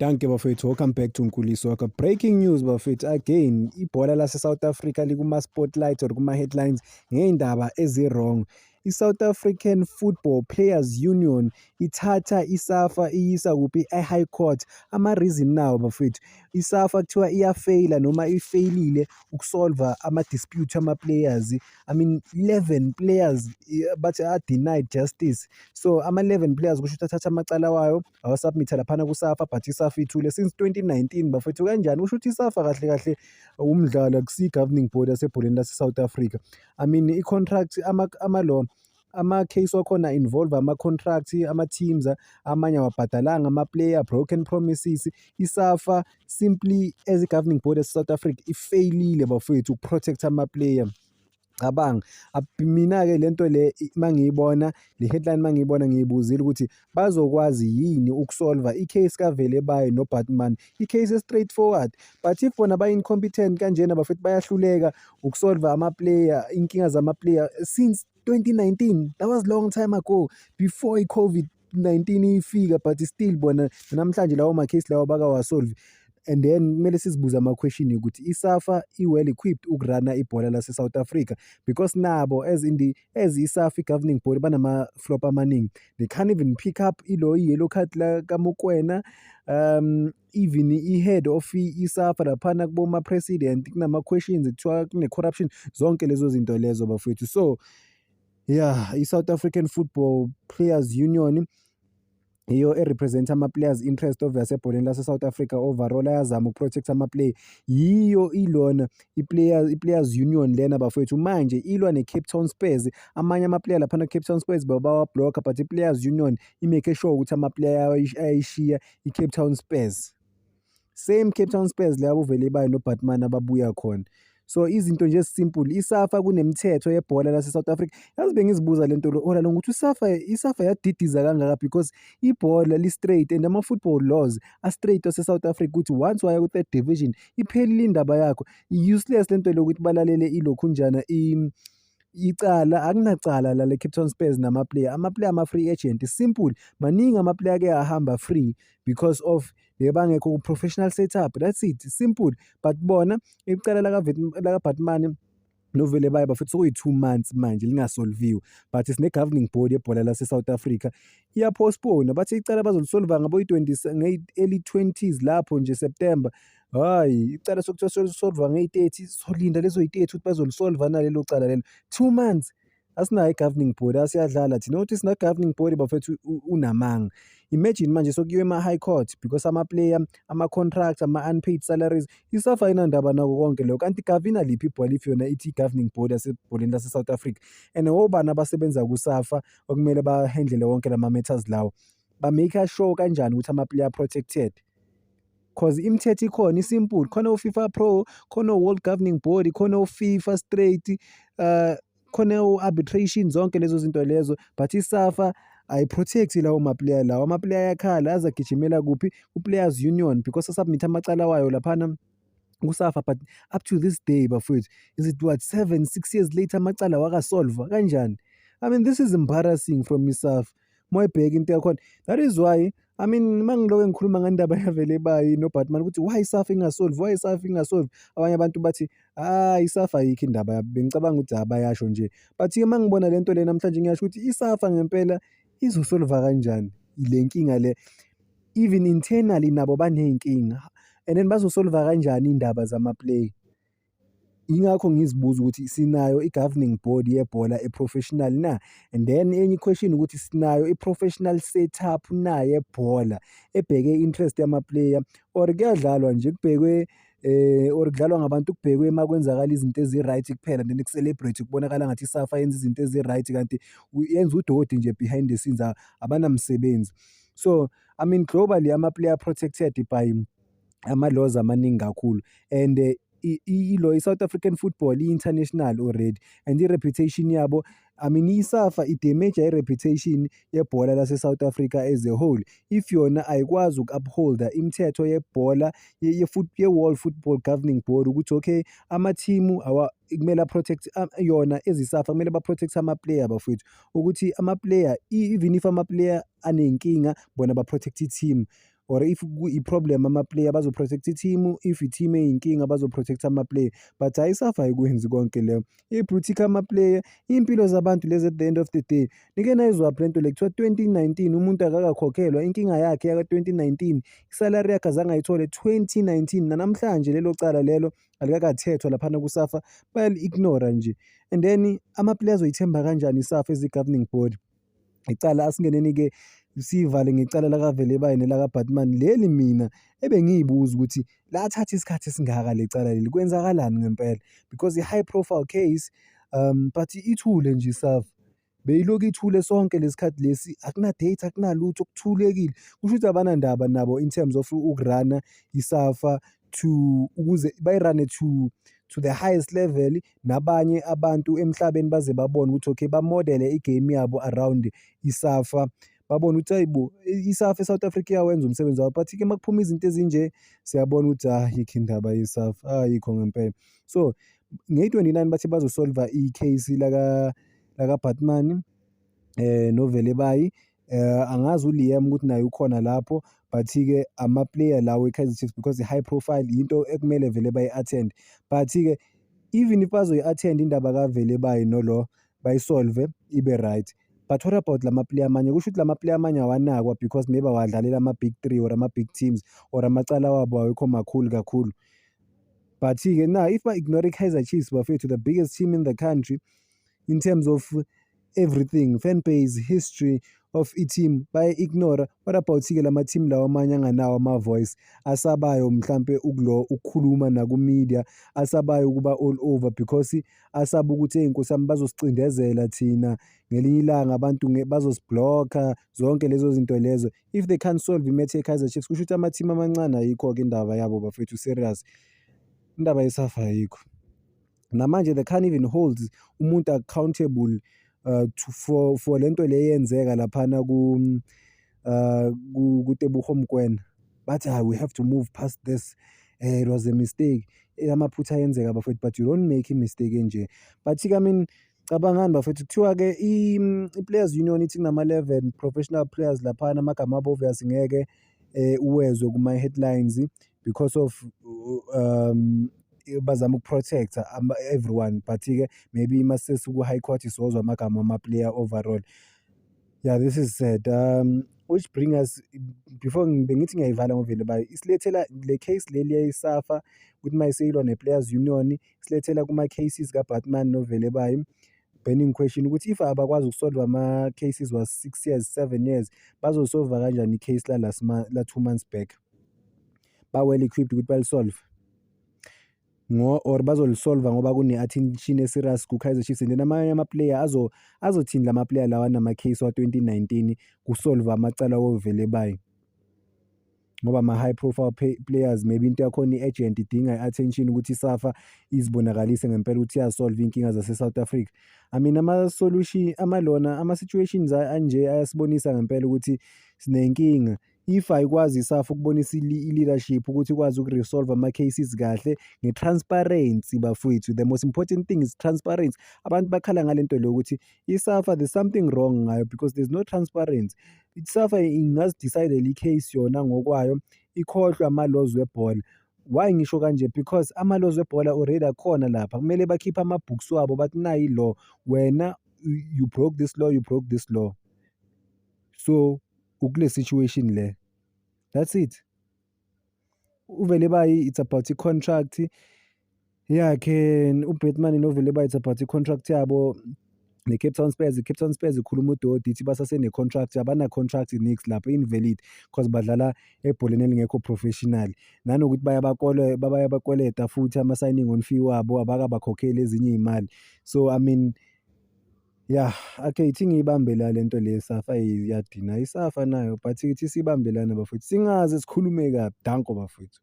Danke bafethu, welcome back to Nkuliso Wakho. Breaking news bafethu, again ibhola lase-South Africa likuma-spotlight or kuma-headlines ngey'ndaba ezi-wrong. I-South African Football Players Union ithatha i-SAFA iyisa kuphi? E-High Court. Ama-reason nawo bafethu, i-SAFA kuthiwa iyafeyila noma ifeyilile ukusolva ama-dispute ama-players. I mean 11 players bathi are denied justice. So ama-11 players kusho ukuthi athatha amacala wayo awasubmitha laphana ku-SAFA, but i-SAFA ithule since 2019 bafethu. Kanjani? Kusho ukuthi i-SAFA kahle kahle umdlalo akusiyi-governing board yasebholeni lase-South Africa. I mean i-contract ama-case wakhona involve ama-contract, ama-teams amanye awabhadalanga ama-player, broken promises. I-SAFA simply as i-governing board yase-South Africa ifeyilile bafethu ukuprotect ama-player. Cabanga mina-ke lento le mangiyibona le headline mangiyibona ngiyibuzile ukuthi bazokwazi yini ukusolva i-case kaVele baye noBatman. I-case straightforward, but if bona ba-incompetent kanjena bafethu bayahluleka ukusolva ama-player, inkinga zama-player since 2019. That was long time ago, before i-COVID-19 ifika, but still bona namhlanje lawo ma-case lawo bakawasolve. And then kumele sizibuze ama-question ukuthi i-SAFA i-well equipped ukurana ibhola lase-South Africa, because nabo as i-SAFA i-governing body banama-flop amaningi. They can't even pick up i-yellow card kaMokoena. Even i-head of i-SAFA laphana kuboma-president kunama-questions kuthiwa kune-corruption, zonke lezo zinto lezo bafethu. So yeah, i-South African Football Players Union iyo erepresenta ama-players interest of yasebholeni lase-South Africa overall, ayazama ukuprotect ama-player. Yiyo ilona i-players union lena bafethu manje ilwa ne-Cape Town Spurs. Amanye ama-player laphana Cape Town Spurs bawa-blocker, but i-players union i-make sure ukuthi ama-player ayishiya i-Cape Town Spurs. Same Cape Town Spurs labo vele bayo noBatman ababuya khona. So izinto nje simple. I-SAFA kunemithetho yebhola lase-South Africa. Yazi bengizibuza lento ola long ukuthi i-SAFA yadidiza kangaka, because ibhola li-straight and ama-football laws a-straight ase-South Africa ukuthi once waya ku-third division iphelile indaba yakho. Useless lento lokuthi balalele ilokhunjana icala akunacala la le-Cape Town Spurs nama-player ama-free agent. Simple, maningi ama-player ke ahamba free because of bangekho ku-professional setup. That's it, simple. But bona icala laka-Batman novele baye bafethu sokuyi-2 months manje lingasolviwe, but sine-governing board yebhola lase-South Africa iyapostpone. Bathi icala bazolisolva ngeyi-early 20s lapho nje September. Hayi, icala sokuthiwa solisolva ngeyi-30, solinda lezo yi-30 ukuthi bazolisolva nalelo cala lelo. 2 months asinayo i-governing board, asiyadlala thina ukuthi sina-governing board bafethu unamanga. Imagine manje sokuyiwe ema-high court because ama-player, ama-contracts, ama-unpaid salaries. I-SAFA ayinandaba nako konke lokho, kanti gavina liphi ibhola if yona ithi i-governing board yasebholeni lase-South Africa. And obani abasebenza ku-SAFA okumele bahandle wonke lama-matters lawo, ba-make sure kanjani ukuthi ama-player protected? Cause imithetho ikhona isimple, khona u-FIFA Pro, khona u-World Governing Board, khona u-FIFA straight, khona u-arbitration, zonke lezo zinto lezo, but i-SAFA ayiprotect lawo ma-player lawo. Ama-player ayakhala azagijimela kuphi? Ku-Players Union because asubmit amacala wayo laphana ku-SAFA, but up to this day bafethu, is it what 7-6 years later amacala wakasolva kanjani? I mean this is embarrassing from i-SAFA moyibheka into yakhona. That is why I mean mangiloke ngikhuluma ngendaba yaVele bayi noBatman ukuthi why i-SAFA ingasolve. Abanye abantu bathi i-SAFA ayikho indaba, bengicabanga ukuthi abayasho nje, but mangibona lento le namhlanje ngiyasho ukuthi i-SAFA ngempela izosolva kanjani ile nkinga le. Even internally nabo baney'nkinga, and then bazosolva kanjani indaba zama-play. Yingakho ngizibuza ukuthi sinayo i-governing board yebhola e-professional na, and then enye question ukuthi sinayo i-professional setup na yebhola ebheke interest yama-player, or kuyadlalwa nje kubhekwe or kudlalwa ngabantu kubhekwe makwenzakala izinto ezi-right kuphela, then ku-celebrate kubonakala ngathi i-SAFA yenza izinto ezi-right, kanti yenza udoti nje behind the scenes, abanamsebenzi. So I mean globally ama-player protected by ama-laws amaningi kakhulu, and i-South African football i-international already, and i-reputation yabo, I mean i-SAFA i-damage i-reputation yebhola lase-South Africa as a whole if yona ayikwazi uku-upholda imithetho yebhola ye-World Football Governing Board ukuthi okay ama-team kumele protect yona ezi-SAFA kumele ba-protect ama-player bafethu, ukuthi ama-player even if ama-player anenkinga bona ba-protect i-team. or if i-problem ama-player bazo-protect i-team, if i-team eyinkinga bazo-protect ama-player. But hhayi i-SAFA ayikwenzi konke leyo, ibhuthika ama-player, iy'mpilo zabantu lezi at the end of the day. Nike nayizwaphi lento le kuthiwa 2019 umuntu akakakhokhelwa, inkinga yakhe yaka-2019 isalary yakhe azange ayithole 2019, nanamhlanje lelo cala lelo alikakathethwa laphana ku-SAFA, bayali-ignore nje. And then ama-player azoyithemba kanjani i-SAFA as i-governing body? Icala asingeneni-ke sivale ngecala lakaVelebayi nelakaBatuman leli mina ebengiyibuza ukuthi lathatha isikhathi esingaka lecala leli, kwenzakalani ngempela? Because i-high profile case, but ithule nje i-SAFA, beyilokhu ithule sonke lesikhathi lesi, akuna-date akunalutho, kuthulekile. Kusho ukuthi abanandaba nabo in terms of ukurana i-SAFA ukuze bayirane to the highest level, nabanye abantu emhlabeni baze babone ukuthi okay, bamodele igame yabo around i-SAFA, babone ukuthi hayibo i-SAFA eSouth Africa iyawenza umsebenzi wabo. But-ke makuphuma izinto ezinje siyabona ukuthi ayikho indaba ye-SAFA, ayikho ngempela. So ngeyi-29 bathi bazosolva i-case lakaBatuman noVelebayi. Angazi uLiam ukuthi naye ukhona lapho, but-ke ama-player lawo e-Kaizer Chiefs because i-high profile into ekumele vele bayi-attend. But-ke even if bazoyi-attend indaba kaVelebayi nolo bayisolve ibe right, but what about lama-player amanye? Kusho ukuthi lama-player amanye awanakwa because maybe awadlalela ama-big 3 or ama-big teams or amacala wabo awekho makhulu kakhulu. But-ke now if ba-ignore i-Kaizer Chiefs bafethu, the biggest team in the country in terms of everything, fan base, history of i-team, bayi-ignore. What about-ke lama-team lawa amanye anganawo ama-voice, asabayo mhlampe ukukhuluma naku-media, asabayo ukuba all over because asaba ukuthi ey'nkosami bazosicindezela thina, ngelinye ilanga abantu bazosibhlokha, zonke lezo zinto lezo. If they can't solve i-matter ye-Kaizer Chiefs, kusho ukuthi ama-team amancane ayikho-ke indaba yabo bafethu, serious. Indaba ye-SAFA ayikho. Namanje they can't even hold umuntu accountable for lento le yenzeka laphana kuTebogo Mokoena. But we have to move past this, it was a mistake. Amaphutha ayenzeka bafethu, but you don't make a mistake enje. But-ke I mean cabangani bafethu, kuthiwa-ke i-Players Union ithi kunama-11 professional players laphana, amagama abo obvious ngeke uwezwe kuma-headlines because of bazama ukuprotecta everyone. But-ke maybe masese ku-high court isozwa amagama ama-player overall. Yeah, this is sad. Which bring us, before bengithi ngiyayivala ngoVelebayi, isilethela le case leli yayi-SAFA ukuthi mayiseyilwa ne-Players Union, isilethela kuma-cases kaBatuman noVelebayi. Burning question ukuthi if abakwazi ukusolva ama-cases was 6 years 7 years, bazosolva kanjani i-case la 2 months back? Ba-well equipped ukuthi balisolve or bazolisolva ngoba kune-attention eserious ku-Kaizer Chiefs, and then amanye ama-player azothini lama-player lawa nama-case wa-2019 kusolva amacala woVelebayi? Ngoba ama-high profile players, maybe into yakhona i-agent idinga i-attention ukuthi i-SAFA izibonakalise ngempela ukuthi iyasolve iy'nkinga zase-South Africa. I mean ama-situations anje ayasibonisa ngempela ukuthi sinenkinga. If ayikwazi i-SAFA ukubonisa i-leadership ukuthi ikwazi uku-resolve ama-cases kahle nge-transparency bafowethu, the most important thing is transparency. Abantu bakhala ngale nto leyo ukuthi i-SAFA there's something wrong ngayo because there's no transparency. I-SAFA ingazidecide i-case yona ngokwayo, ikhohlwe ama-laws webhola. Why ngisho kanje? Because ama-laws webhola already akhona lapha, kumele bakhiphe ama-books wabo bathi nayi i-law, wena you broke this law, you broke this law. So ukule situation le, that's it. uVelebayi it's about i-contract yakhe, uBatuman noVelebayi it's about i-contract yabo ne-Cape Town Spurs. I-Cape Town Spurs ikhuluma udodi ithi basasene-contract, abana-contract next lapho, invalid because badlala ebholeni elingekho professional. Nanokuthi bayabakweleta futhi ama-signing on fee wabo, abakabakhokheli ezinye iy'mali. So I mean yeah, okay, ithi ngiyibambe la lento le SAFA iyadina i-SAFA nayo, but ithi sibambelane bafowethu, singaze sikhulume kabi, danko bafowethu.